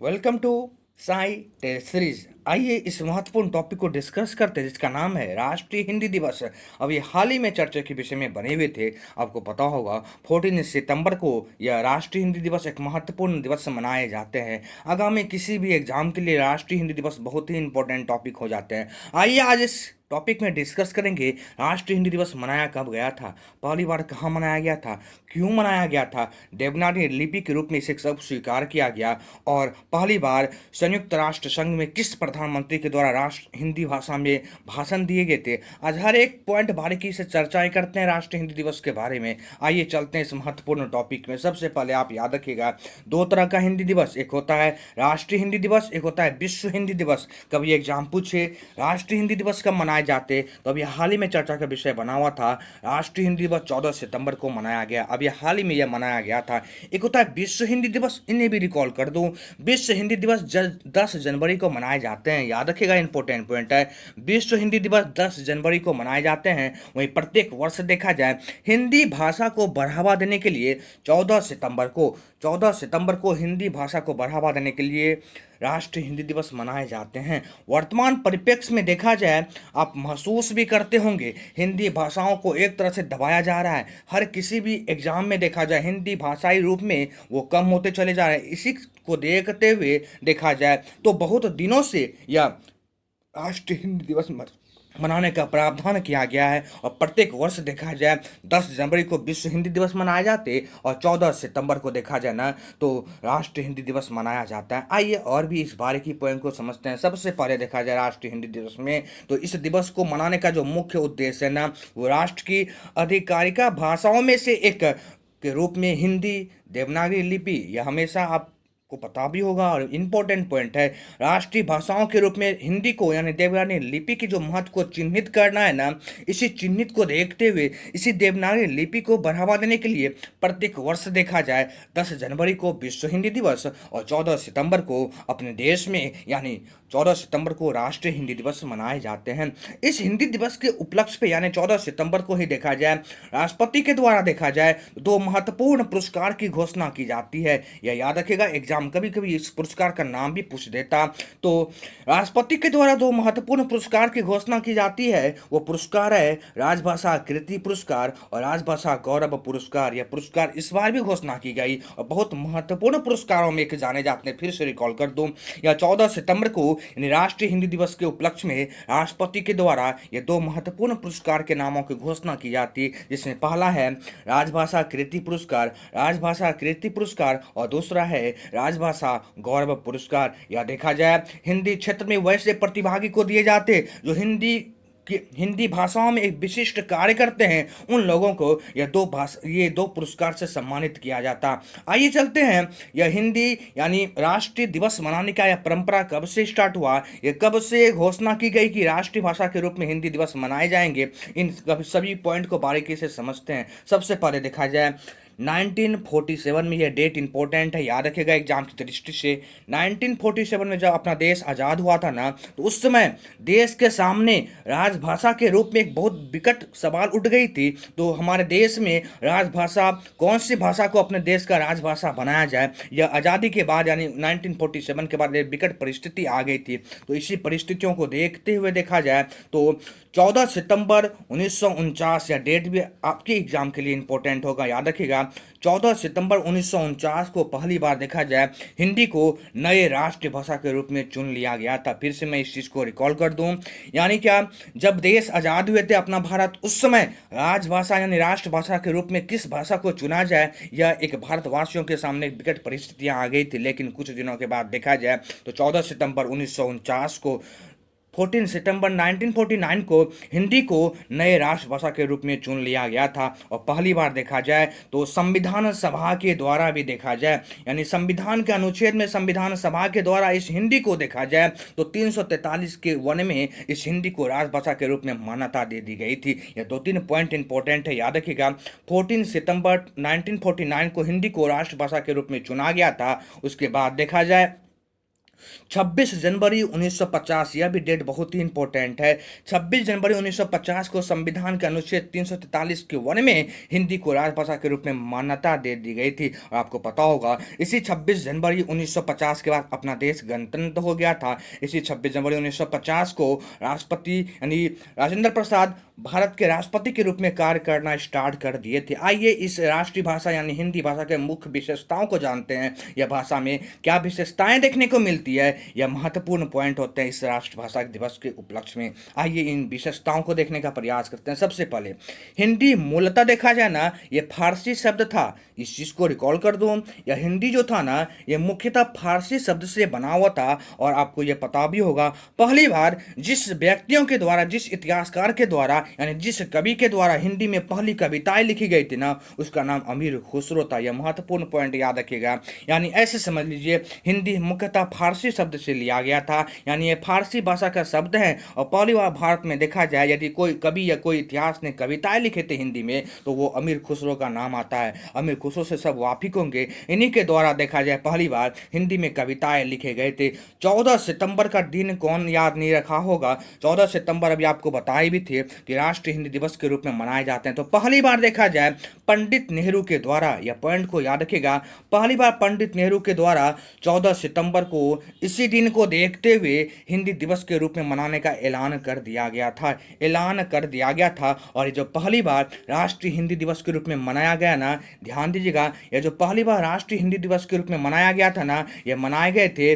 Welcome to Sai test series. आइए इस महत्वपूर्ण टॉपिक को डिस्कस करते हैं जिसका नाम है राष्ट्रीय हिंदी दिवस। अभी हाल ही में चर्चा के विषय में बने हुए थे। आपको पता होगा 14 सितंबर को यह राष्ट्रीय हिंदी दिवस एक महत्वपूर्ण दिवस मनाए जाते हैं। आगामी किसी भी एग्जाम के लिए राष्ट्रीय हिंदी दिवस बहुत ही इंपॉर्टेंट टॉपिक हो जाते हैं। आइए आज इस टॉपिक में डिस्कस करेंगे राष्ट्रीय हिंदी दिवस मनाया कब गया था, पहली बार कहाँ मनाया गया था, क्यों मनाया गया था, देवनागरी लिपि के रूप में इसे कब स्वीकार किया गया और पहली बार संयुक्त राष्ट्र संघ में किस प्रधानमंत्री के द्वारा राष्ट्र हिंदी भाषा में भाषण दिए गए थे। आज हर एक पॉइंट बारीकी से चर्चाएं करते हैं राष्ट्रीय हिंदी दिवस के बारे में। आइए चलते हैं इस महत्वपूर्ण टॉपिक में। सबसे पहले आप याद रखिएगा, दो तरह का हिंदी दिवस, एक होता है राष्ट्रीय हिंदी दिवस, एक होता है विश्व हिंदी दिवस। कभी एग्जाम पूछे राष्ट्रीय हिंदी दिवस कब मनाए जाते, तो अभी हाल ही में चर्चा का विषय बना हुआ था राष्ट्रीय हिंदी दिवस 14 सितंबर को मनाया गया। अभी हाल ही में यह मनाया गया था। एक होता है विश्व हिंदी दिवस, इन्हें भी रिकॉल कर दूं। विश्व हिंदी दिवस 10 जनवरी को मनाए जाते हैं। याद रखिएगा, इंपॉर्टेंट पॉइंट है, विश्व हिंदी दिवस 10 जनवरी को मनाए जाते हैं। वहीं प्रत्येक वर्ष देखा जाए हिंदी भाषा को बढ़ावा देने के लिए 14 सितंबर को हिंदी भाषा को बढ़ावा देने के लिए राष्ट्रीय हिंदी दिवस मनाए जाते हैं। वर्तमान परिप्रेक्ष्य में देखा जाए, आप महसूस भी करते होंगे हिंदी भाषाओं को एक तरह से दबाया जा रहा है। हर किसी भी एग्जाम में देखा जाए हिंदी भाषाई रूप में वो कम होते चले जा रहे हैं। इसी को देखते हुए देखा जाए तो बहुत दिनों से यह राष्ट्रीय हिंदी दिवस मनाने का प्रावधान किया गया है और प्रत्येक वर्ष देखा जाए 10 जनवरी को विश्व हिंदी दिवस मनाए जाते और 14 सितंबर को देखा जाए ना तो राष्ट्रीय हिंदी दिवस मनाया जाता है। आइए और भी इस बारीकी पॉइंट को समझते हैं। सबसे पहले देखा जाए राष्ट्रीय हिंदी दिवस में तो इस दिवस को मनाने का जो मुख्य उद्देश्य है ना, वो राष्ट्र की आधिकारिक भाषाओं में से एक के रूप में हिंदी देवनागरी लिपि, यह हमेशा आप को पता भी होगा और इम्पोर्टेंट पॉइंट है, राष्ट्रीय भाषाओं के रूप में हिंदी को यानी देवनागरी लिपि की जो महत्व को चिन्हित करना है ना, इसी चिन्हित को देखते हुए इसी देवनागरी लिपि को बढ़ावा देने के लिए प्रत्येक वर्ष देखा जाए 10 जनवरी को विश्व हिंदी दिवस और 14 सितंबर को अपने देश में यानी 14 सितंबर को राष्ट्रीय हिंदी दिवस मनाए जाते हैं। इस हिंदी दिवस के उपलक्ष्य पे यानी 14 सितंबर को ही देखा जाए राष्ट्रपति के द्वारा देखा जाए दो महत्वपूर्ण पुरस्कार की घोषणा की जाती है। यह याद रखेगा, एग्जाम कभी कभी इस पुरस्कार का नाम भी पूछ देता। तो राष्ट्रपति के द्वारा दो महत्वपूर्ण पुरस्कार की घोषणा की जाती है। वो पुरस्कार है राजभाषा कीर्ति पुरस्कार और राजभाषा गौरव पुरस्कार। यह पुरस्कार इस बार भी घोषणा की गई और बहुत महत्वपूर्ण पुरस्कारों में एक जाने जाते हैं। फिर से रिकॉल कर दूं, यह 14 सितंबर को यानी राष्ट्रीय हिंदी दिवस के उपलक्ष्य में राष्ट्रपति के द्वारा ये दो महत्वपूर्ण पुरस्कार के नामों की घोषणा की जाती है, जिसमें पहला है राजभाषा कीर्ति पुरस्कार और दूसरा है राजभाषा गौरव पुरस्कार। या देखा जाए हिंदी क्षेत्र में वैसे प्रतिभागी को दिए जाते जो हिंदी भाषाओं में एक विशिष्ट कार्य करते हैं, उन लोगों को ये दो पुरस्कार से सम्मानित किया जाता। आइए चलते हैं, यह हिंदी यानी राष्ट्रीय दिवस मनाने का यह परंपरा कब से स्टार्ट हुआ, यह कब से घोषणा की गई कि राष्ट्रीय भाषा के रूप में हिंदी दिवस मनाए जाएंगे, इन सभी पॉइंट को बारीकी से समझते हैं। सबसे पहले देखा जाए 1947 में, यह डेट इंपॉर्टेंट है, याद रखिएगा एग्जाम की दृष्टि से। 1947 में जब अपना देश आज़ाद हुआ था ना, तो उस समय देश के सामने राजभाषा के रूप में एक बहुत विकट सवाल उठ गई थी। तो हमारे देश में राजभाषा, कौन सी भाषा को अपने देश का राजभाषा बनाया जाए, यह आज़ादी के बाद यानी 1947 के बाद एक विकट परिस्थिति आ गई थी। तो इसी परिस्थितियों को देखते हुए देखा जाए तो 14 सितंबर 1949, या डेट भी आपके एग्जाम के लिए इंपॉर्टेंट होगा, याद रखिएगा। 14 सितंबर 1949 को पहली बार देखा जाए हिंदी को नए राष्ट्रीय भाषा के रूप में चुन लिया गया था। फिर से मैं इस चीज़ को रिकॉल कर दूं, यानी क्या, जब देश आज़ाद हुए थे अपना भारत, उस समय राजभाषा यानी राष्ट्रभाषा के रूप में किस भाषा को चुना जाए, यह एक भारतवासियों के सामने विकट परिस्थितियां आ गई थी। लेकिन कुछ दिनों के बाद देखा जाए तो 14 सितंबर 1949 को 14 सितंबर 1949 को हिंदी को नए राष्ट्रभाषा के रूप में चुन लिया गया था। और पहली बार देखा जाए तो संविधान सभा के द्वारा भी देखा जाए, यानी संविधान के अनुच्छेद में संविधान सभा के द्वारा इस हिंदी को देखा जाए तो 343 के वन में इस हिंदी को राजभाषा के रूप में मान्यता दे दी गई थी। यह दो तीन पॉइंट इंपॉर्टेंट है, याद रखिएगा। 14 सितंबर 1949 को हिंदी को राष्ट्रभाषा के रूप में चुना गया था। उसके बाद देखा जाए 26 जनवरी 1950, यह भी डेट बहुत ही इंपॉर्टेंट है। 26 जनवरी 1950 को संविधान के अनुच्छेद 343 के वन में हिंदी को राजभाषा के रूप में मान्यता दे दी गई थी। और आपको पता होगा इसी 26 जनवरी 1950 के बाद अपना देश गणतंत्र हो गया था। इसी 26 जनवरी 1950 को राष्ट्रपति यानी राजेंद्र प्रसाद भारत के राष्ट्रपति के रूप में कार्य करना स्टार्ट कर दिए थे। आइए इस राष्ट्रीय भाषा यानी हिंदी भाषा के मुख्य विशेषताओं को जानते हैं। यह भाषा में क्या विशेषताएं देखने को मिलती है, यह महत्वपूर्ण पॉइंट होते हैं इस राष्ट्रभाषा दिवस के उपलक्ष्य में। आइए इन विशेषताओं को देखने का प्रयास करते हैं। सबसे पहले हिंदी मूलतः देखा जाए ना, यह फारसी शब्द था। इस चीज को रिकॉल कर दूं, यह हिंदी जो था ना, यह मुख्यतः फारसी शब्द से बना हुआ था। और आपको यह पता भी होगा पहली बार जिस व्यक्तियों के द्वारा, जिस इतिहासकार के द्वारा यानी जिस कवि के द्वारा हिंदी में पहली कविताएं लिखी गई थी ना, उसका नाम अमीर खुसरो था। यह महत्वपूर्ण पॉइंट याद रखिएगा। यानी ऐसे समझ लीजिए हिंदी मुख्यतः फारसी शब्द से लिया गया था, यानी ये फारसी भाषा का शब्द है। और पहली बार भारत में देखा जाए यदि कोई कवि या कोई इतिहास ने कविताएं लिखे थे हिंदी में, तो वो अमीर खुसरो का नाम आता है। अमीर खुसरो से सब वाकिफ होंगे, इन्हीं के द्वारा देखा जाए पहली बार हिंदी में कविताएं लिखे गए थे। 14 सितंबर का दिन कौन याद नहीं रखा होगा। 14 सितंबर अभी आपको बताए भी थे कि राष्ट्रीय हिंदी दिवस के रूप में मनाए जाते हैं। तो पहली बार देखा जाए पंडित नेहरू के द्वारा, यह पॉइंट को याद रखिएगा, पहली बार पंडित नेहरू के द्वारा 14 सितंबर को इसी दिन को देखते हुए हिंदी दिवस के रूप में मनाने का ऐलान कर दिया गया था। और ये जो पहली बार राष्ट्रीय हिंदी दिवस के रूप में मनाया गया ना, ध्यान दीजिएगा, यह जो पहली बार राष्ट्रीय हिंदी दिवस के रूप में मनाया गया था ना, यह मनाए गए थे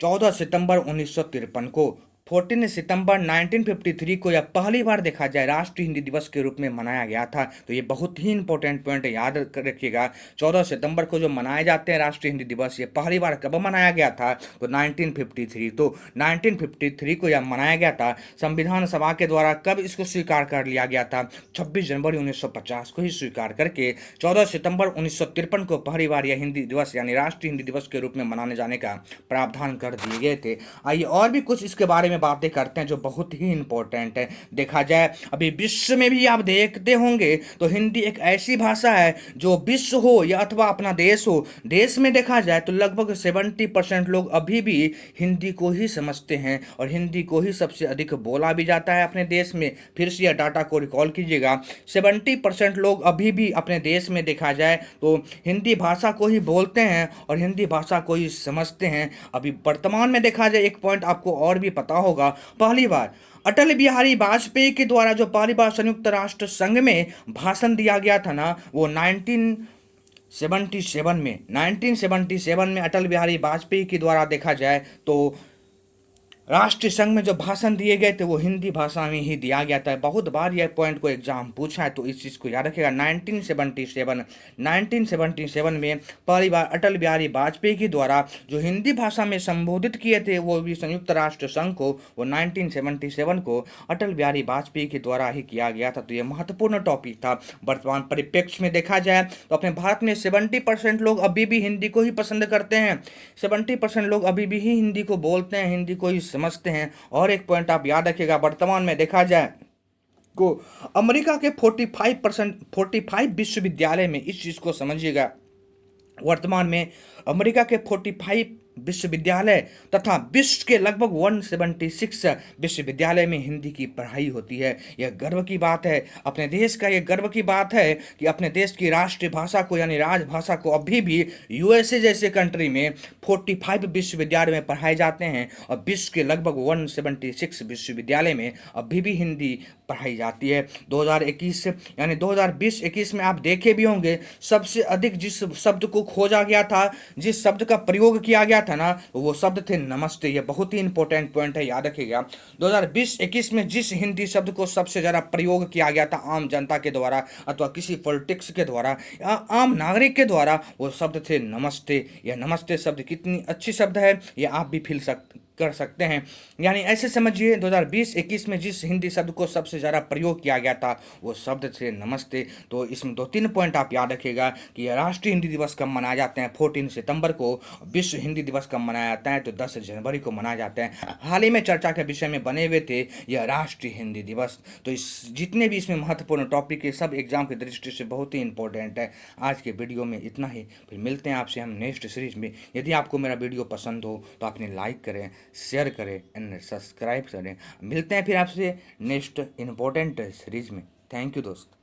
14 सितंबर 1953 को। 14 सितंबर 1953 को यह पहली बार देखा जाए राष्ट्रीय हिंदी दिवस के रूप में मनाया गया था। तो ये बहुत ही इंपॉर्टेंट पॉइंट है, याद रखिएगा। 14 सितंबर को जो मनाए जाते हैं राष्ट्रीय हिंदी दिवस, ये पहली बार कब मनाया गया था, तो 1953। तो 1953 को यह मनाया गया था। संविधान सभा के द्वारा कब इसको स्वीकार कर लिया गया था, 26 जनवरी 1950 को ही स्वीकार करके 14 सितंबर 1953 को पहली बार यह हिंदी दिवस यानी राष्ट्रीय हिंदी दिवस के रूप में मनाने जाने का प्रावधान कर दिए गए थे। आइए और भी कुछ इसके बारे में बातें करते हैं जो बहुत ही इंपॉर्टेंट है। देखा जाए अभी विश्व में भी आप देखते होंगे तो हिंदी एक ऐसी भाषा है जो विश्व हो या अथवा अपना देश हो, देश में देखा जाए तो लगभग 70% लोग अभी भी हिंदी को ही समझते हैं और हिंदी को ही सबसे अधिक बोला भी जाता है अपने देश में। फिर से यह डाटा को रिकॉल कीजिएगा, 70% लोग अभी भी अपने देश में देखा जाए तो हिंदी भाषा को ही बोलते हैं और हिंदी भाषा को ही समझते हैं। अभी वर्तमान में देखा जाए एक पॉइंट आपको और भी पता होगा, पहली बार अटल बिहारी वाजपेयी के द्वारा जो पहली बार संयुक्त राष्ट्र संघ में भाषण दिया गया था ना, वो 1977 में अटल बिहारी वाजपेयी के द्वारा देखा जाए तो राष्ट्रीय संघ में जो भाषण दिए गए थे वो हिंदी भाषा में ही दिया गया था। बहुत बार यह पॉइंट को एग्जाम पूछा है, तो इस चीज़ को याद रखिएगा। 1977 में पहली बार अटल बिहारी वाजपेयी के द्वारा जो हिंदी भाषा में संबोधित किए थे वो भी संयुक्त राष्ट्र संघ को, वो 1977 को अटल बिहारी वाजपेयी के द्वारा ही किया गया था। तो ये महत्वपूर्ण टॉपिक था। वर्तमान परिप्रेक्ष्य में देखा जाए तो अपने भारत में 70% लोग अभी भी हिंदी को ही पसंद करते हैं, 70% लोग अभी भी हिंदी को बोलते हैं, हिंदी को ही समझते हैं। और एक पॉइंट आप याद रखिएगा, वर्तमान में देखा जाए को अमेरिका के 45 विश्वविद्यालय में, इस चीज को समझिएगा, वर्तमान में अमेरिका के 45 विश्वविद्यालय तथा विश्व के लगभग 176 विश्वविद्यालय में हिंदी की पढ़ाई होती है। यह गर्व की बात है, अपने देश का यह गर्व की बात है कि अपने देश की राष्ट्रीय भाषा को यानी राजभाषा को अभी भी यूएसए जैसे कंट्री में 45 विश्वविद्यालय में पढ़ाए जाते हैं और विश्व के लगभग 176 विश्वविद्यालय में अभी भी हिंदी पढ़ाई जाती है। 2021 यानी 2020-21 में आप देखे भी होंगे सबसे अधिक जिस शब्द को खोजा गया था, जिस शब्द का प्रयोग किया गया था ना, वो शब्द थे नमस्ते। ये बहुत ही इंपॉर्टेंट पॉइंट है, याद रखिएगा। 2020-21 में जिस हिंदी शब्द को सबसे ज़्यादा प्रयोग किया गया था आम जनता के द्वारा अथवा किसी पॉलिटिक्स के द्वारा या आम नागरिक के द्वारा, वो शब्द थे नमस्ते। यह नमस्ते शब्द कितनी अच्छी शब्द है, ये आप भी कर सकते हैं। यानी ऐसे समझिए 2020-21 में जिस हिंदी शब्द को सबसे ज़्यादा प्रयोग किया गया था वो शब्द थे नमस्ते। तो इसमें 2-3 पॉइंट आप याद रखिएगा कि यह राष्ट्रीय हिंदी दिवस कब मनाए जाते हैं, 14 सितंबर को। विश्व हिंदी दिवस कब मनाया जाता है, तो 10 जनवरी को मनाया जाता है। हाल ही में चर्चा के विषय में बने हुए थे यह राष्ट्रीय हिंदी दिवस। तो इस जितने भी इसमें महत्वपूर्ण टॉपिक है सब एग्जाम की दृष्टि से बहुत ही इंपॉर्टेंट है। आज के वीडियो में इतना ही, फिर मिलते हैं आपसे हम नेक्स्ट सीरीज में। यदि आपको मेरा वीडियो पसंद हो तो आपने लाइक करें, शेयर करें एंड सब्सक्राइब करें। मिलते हैं फिर आपसे नेक्स्ट इंपॉर्टेंट सीरीज में। थैंक यू दोस्त।